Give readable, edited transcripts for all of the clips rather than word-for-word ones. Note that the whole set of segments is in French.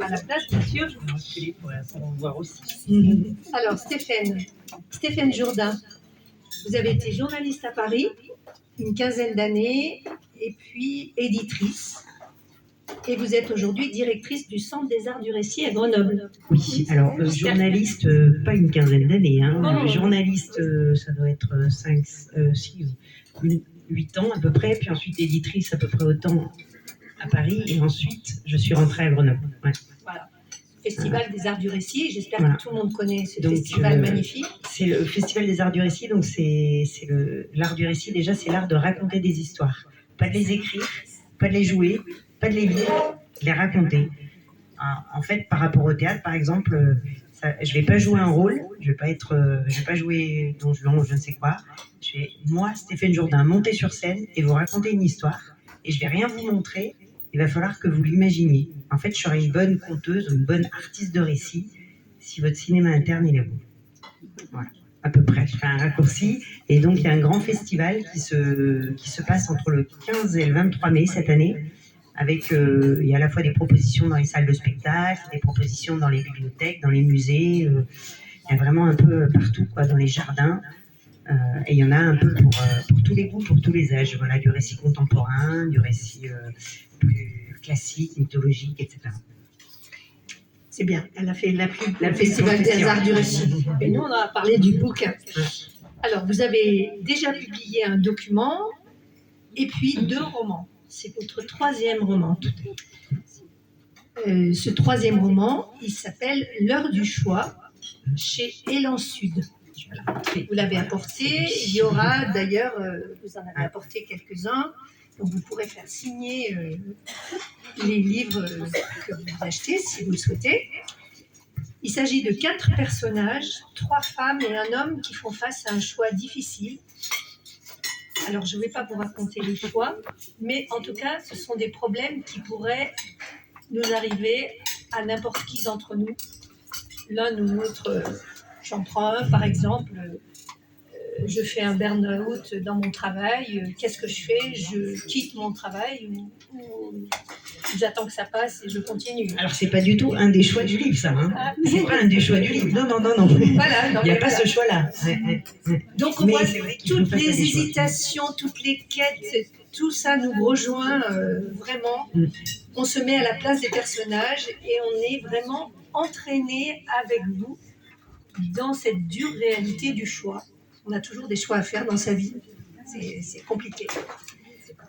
À la place, bien sûr. Pour voir aussi. Alors, Stéphane Jourdain, vous avez été journaliste à Paris, une quinzaine d'années, et puis éditrice. Et vous êtes aujourd'hui directrice du Centre des Arts du Récit à Grenoble. Oui, alors journaliste, pas une quinzaine d'années. Oh. Journaliste, ça doit être 8 ans à peu près, puis ensuite éditrice à peu près autant à Paris, et ensuite je suis rentrée à Grenoble. Ouais. Voilà. Festival des Arts du Récit, j'espère que tout le monde connaît ce donc, festival magnifique. C'est le Festival des Arts du Récit, donc l'art du récit, déjà c'est l'art de raconter des histoires. Pas de les écrire, pas de les jouer, pas de les lire, de les raconter. En fait, par rapport au théâtre, par exemple, je vais pas jouer un rôle, je vais pas jouer Don Juan ou je ne sais quoi. Je vais, moi, Stéphane Jourdain, monter sur scène et vous raconter une histoire, et je vais rien vous montrer. Il va falloir que vous l'imaginiez. En fait, je serai une bonne conteuse, une bonne artiste de récit, si votre cinéma interne il est bon. Voilà, à peu près. Je fais un raccourci. Et donc, il y a un grand festival qui se passe entre le 15 et le 23 mai cette année. Avec, il y a à la fois des propositions dans les salles de spectacle, des propositions dans les bibliothèques, dans les musées. Il y a vraiment un peu partout, quoi, dans les jardins. Et il y en a un peu pour tous les goûts, pour tous les âges. Voilà, du récit contemporain, du récit plus classique, mythologique, etc. C'est bien, elle a fait la Festival des Arts du Récit. Et nous, on a parlé du bouquin. Alors, vous avez déjà publié un document et puis 2 romans. C'est votre 3e roman. Ce 3e roman, il s'appelle L'heure du choix, chez Élan Sud. Voilà. Vous l'avez apporté. Il y aura d'ailleurs, vous en avez apporté quelques-uns, donc vous pourrez faire signer les livres que vous achetez si vous le souhaitez. Il s'agit de 4 personnages, 3 femmes et un homme qui font face à un choix difficile. Alors, je ne vais pas vous raconter les choix, mais en tout cas, ce sont des problèmes qui pourraient nous arriver à n'importe qui d'entre nous. L'un ou l'autre, j'en prends un, par exemple, je fais un burn-out dans mon travail, qu'est-ce que je fais? Je quitte mon travail ou j'attends que ça passe et je continue. Alors, c'est pas du tout un des choix du livre, ça. Hein. C'est pas un des choix du livre. Non. Voilà, il n'y a pas ce choix-là. Donc, on voit toutes les hésitations, toutes les quêtes, tout ça nous rejoint vraiment. On se met à la place des personnages et on est vraiment entraîné avec vous dans cette dure réalité du choix. On a toujours des choix à faire dans sa vie. C'est compliqué.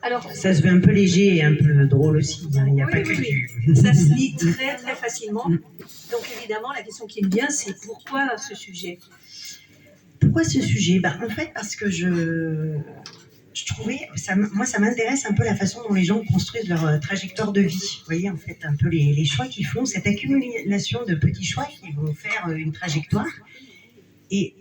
Alors, ça se veut un peu léger et un peu drôle aussi. Il n'y a pas que du... Ça se lit très, très facilement. Donc, évidemment, la question qui me vient, c'est pourquoi ce sujet? Pourquoi ce sujet? En fait, parce que je trouvais... Moi, ça m'intéresse un peu la façon dont les gens construisent leur trajectoire de vie. Vous voyez, en fait, un peu les choix qu'ils font, cette accumulation de petits choix qui vont faire une trajectoire. Et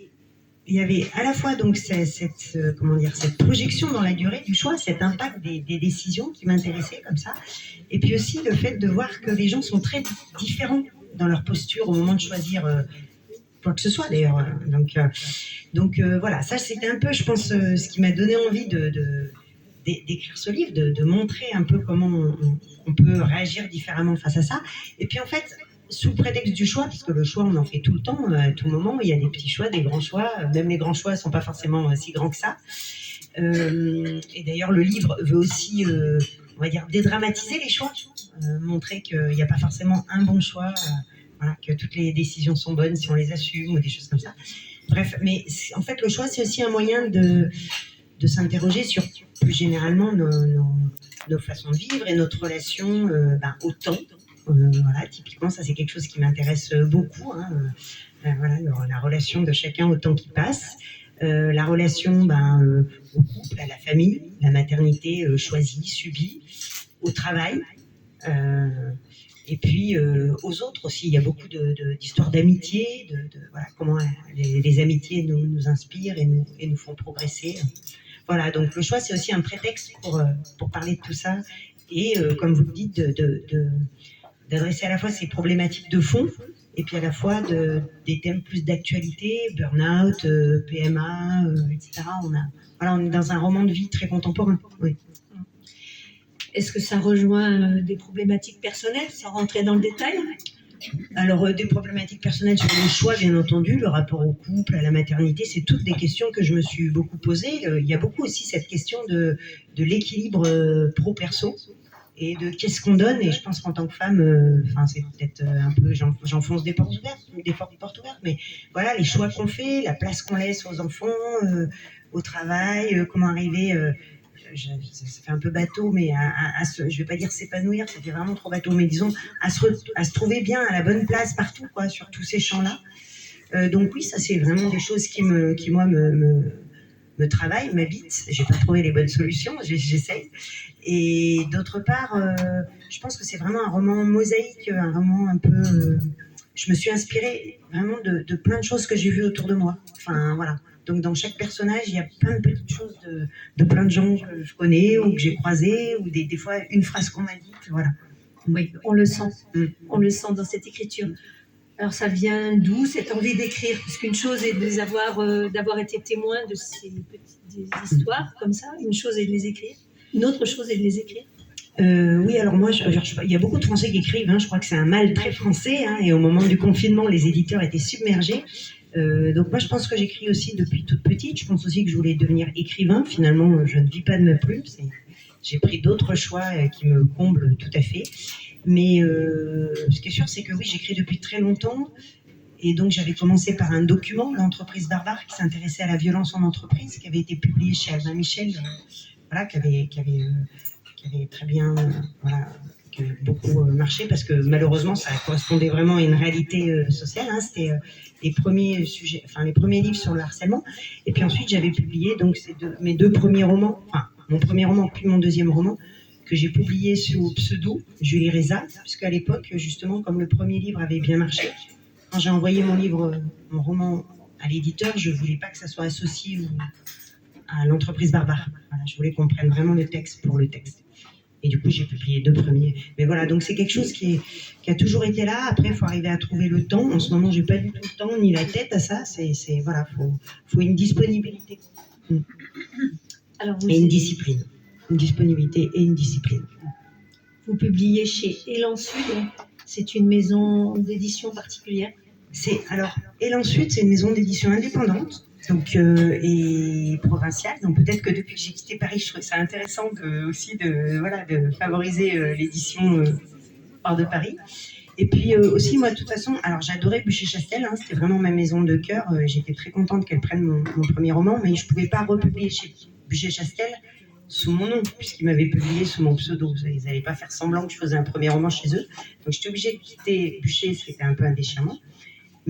il y avait à la fois donc cette projection dans la durée du choix, cet impact des décisions qui m'intéressait comme ça, et puis aussi le fait de voir que les gens sont très différents dans leur posture au moment de choisir quoi que ce soit d'ailleurs. Donc voilà, ça c'était un peu, je pense, ce qui m'a donné envie d'écrire ce livre, de montrer un peu comment on peut réagir différemment face à ça. Et puis en fait, sous prétexte du choix, parce que le choix, on en fait tout le temps, à tout moment, il y a des petits choix, des grands choix, même les grands choix ne sont pas forcément si grands que ça. Et d'ailleurs, le livre veut aussi, on va dire, dédramatiser les choix, montrer qu'il n'y a pas forcément un bon choix, voilà, que toutes les décisions sont bonnes si on les assume, ou des choses comme ça. Bref, mais en fait, le choix, c'est aussi un moyen de s'interroger sur, plus généralement, nos façons de vivre et notre relation au temps. Voilà, typiquement, ça c'est quelque chose qui m'intéresse beaucoup. Voilà, la relation de chacun au temps qui passe, la relation au couple, à la famille, la maternité choisie, subie, au travail, et puis aux autres aussi. Il y a beaucoup d'histoires d'amitié, voilà, comment les amitiés nous inspirent et nous font progresser. Voilà, donc le choix c'est aussi un prétexte pour parler de tout ça et comme vous le dites, d'adresser à la fois ces problématiques de fond et puis à la fois des thèmes plus d'actualité, burn-out, PMA, etc. On est dans un roman de vie très contemporain. Oui. Est-ce que ça rejoint des problématiques personnelles, sans rentrer dans le détail? Alors, des problématiques personnelles sur le choix, bien entendu, le rapport au couple, à la maternité, c'est toutes des questions que je me suis beaucoup posées. Il y a beaucoup aussi cette question de l'équilibre pro-perso et de qu'est-ce qu'on donne. Et je pense qu'en tant que femme, c'est peut-être un peu, j'enfonce des portes ouvertes, mais voilà, les choix qu'on fait, la place qu'on laisse aux enfants, au travail, comment arriver... ça fait un peu bateau, mais je ne vais pas dire s'épanouir, c'était vraiment trop bateau, mais disons à se trouver bien à la bonne place partout, quoi, sur tous ces champs-là. Donc oui, ça c'est vraiment des choses qui moi me travaillent, m'habitent. J'ai pas trouvé les bonnes solutions, j'essaye. Et d'autre part, je pense que c'est vraiment un roman mosaïque, un roman un peu. Je me suis inspirée vraiment de plein de choses que j'ai vues autour de moi. Enfin voilà. Donc dans chaque personnage, il y a plein de petites choses de plein de gens que je connais ou que j'ai croisés, ou des fois une phrase qu'on m'a dite, voilà. Oui, on le sent. On le sent dans cette écriture. Alors ça vient d'où cette envie d'écrire? Parce qu'une chose est d'avoir été témoin de ces petites histoires comme ça, une chose est de les écrire, une autre chose est de les écrire. Oui, alors moi, il y a beaucoup de Français qui écrivent, je crois que c'est un mal très français, et au moment du confinement, les éditeurs étaient submergés. Donc moi, je pense que j'écris aussi depuis toute petite. Je pense aussi que je voulais devenir écrivain. Finalement, je ne vis pas de ma plume. J'ai pris d'autres choix qui me comblent tout à fait. Mais ce qui est sûr, c'est que oui, j'écris depuis très longtemps. Et donc, j'avais commencé par un document, L'entreprise barbare, qui s'intéressait à la violence en entreprise, qui avait été publié chez Albin Michel, qui avait très bien, qui avait beaucoup marché, parce que malheureusement, ça correspondait vraiment à une réalité sociale. C'était les premiers sujets, les premiers livres sur le harcèlement. Et puis ensuite, j'avais publié donc mes deux premiers romans, mon premier roman puis mon deuxième roman, que j'ai publié sous pseudo Julie Reza, puisqu'à l'époque, justement, comme le premier livre avait bien marché, quand j'ai envoyé mon roman à l'éditeur, je voulais pas que ça soit associé à l'entreprise barbare. Voilà, je voulais qu'on prenne vraiment le texte pour le texte. Et du coup, j'ai publié 2 premiers. Mais voilà, donc c'est quelque chose qui a toujours été là. Après, il faut arriver à trouver le temps. En ce moment, j'ai pas du tout le temps ni la tête à ça. Voilà, faut une disponibilité. Alors, et une discipline. Une disponibilité et une discipline. Vous publiez chez Élan Sud. C'est une maison d'édition particulière? Alors, Élan Sud, c'est une maison d'édition indépendante. Donc, et provinciale. Donc peut-être que depuis que j'ai quitté Paris, je trouvais ça intéressant aussi de favoriser l'édition hors de Paris. Et puis aussi, moi, de toute façon, alors j'adorais Buchet-Chastel, c'était vraiment ma maison de cœur. J'étais très contente qu'elle prenne mon premier roman, mais je ne pouvais pas republier chez Buchet-Chastel sous mon nom, puisqu'ils m'avaient publié sous mon pseudo. Ils n'allaient pas faire semblant que je faisais un premier roman chez eux. Donc j'étais obligée de quitter Buchet, c'était un peu un déchirement.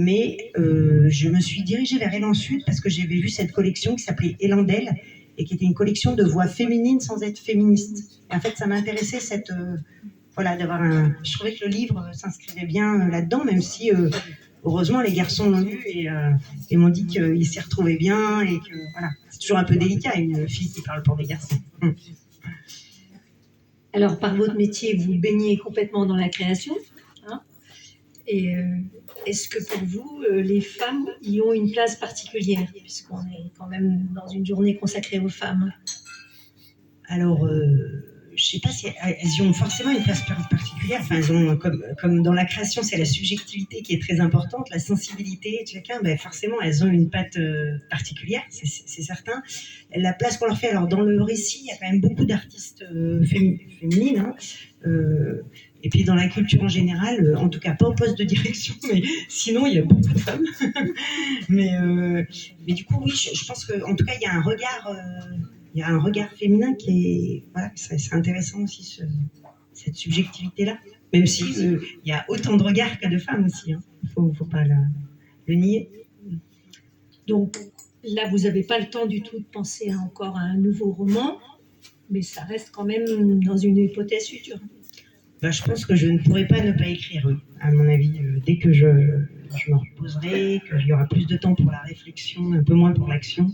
Mais je me suis dirigée vers Élan Sud parce que j'avais vu cette collection qui s'appelait Élandelle et qui était une collection de voix féminines sans être féministe. Et en fait, ça m'intéressait d'avoir Je trouvais que le livre s'inscrivait bien là-dedans, même si heureusement les garçons l'ont lu et m'ont dit qu'ils s'y retrouvaient bien et que voilà, c'est toujours un peu délicat une fille qui parle pour des garçons. Alors, par votre métier, vous baignez complètement dans la création. Et est-ce que pour vous, les femmes y ont une place particulière, puisqu'on est quand même dans une journée consacrée aux femmes? Alors, je ne sais pas si elles y ont forcément une place particulière. Elles ont, comme dans la création, c'est la subjectivité qui est très importante, la sensibilité de chacun. Forcément, elles ont une patte particulière, c'est certain. La place qu'on leur fait, alors dans le récit, il y a quand même beaucoup d'artistes féminines. Et puis dans la culture en général, en tout cas pas au poste de direction, mais sinon il y a beaucoup de femmes. mais du coup, oui, je pense qu'en tout cas, il y a un regard féminin qui est... c'est intéressant aussi, cette subjectivité-là. Même si il y a autant de regards qu'il y a de femmes aussi. Faut pas le nier. Donc là, vous n'avez pas le temps du tout de penser encore à un nouveau roman, mais ça reste quand même dans une hypothèse future. Je pense que je ne pourrais pas ne pas écrire, oui, à mon avis. Dès que je me reposerai, qu'il y aura plus de temps pour la réflexion, un peu moins pour l'action.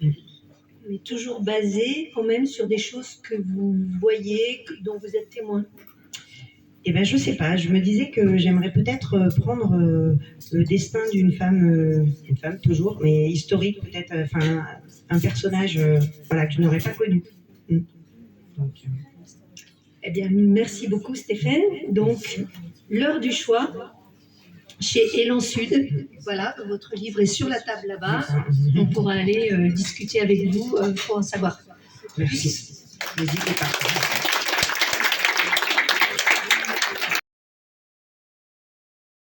Mais toujours basé quand même sur des choses que vous voyez, dont vous êtes témoin. Je ne sais pas. Je me disais que j'aimerais peut-être prendre le destin d'une femme toujours, mais historique peut-être, un personnage que je n'aurais pas connu. Donc, Eh bien, merci beaucoup Stéphane. Donc, l'heure du choix chez Élan Sud. Voilà, votre livre est sur la table là-bas. On pourra aller discuter avec vous pour en savoir plus. Merci. N'hésitez pas.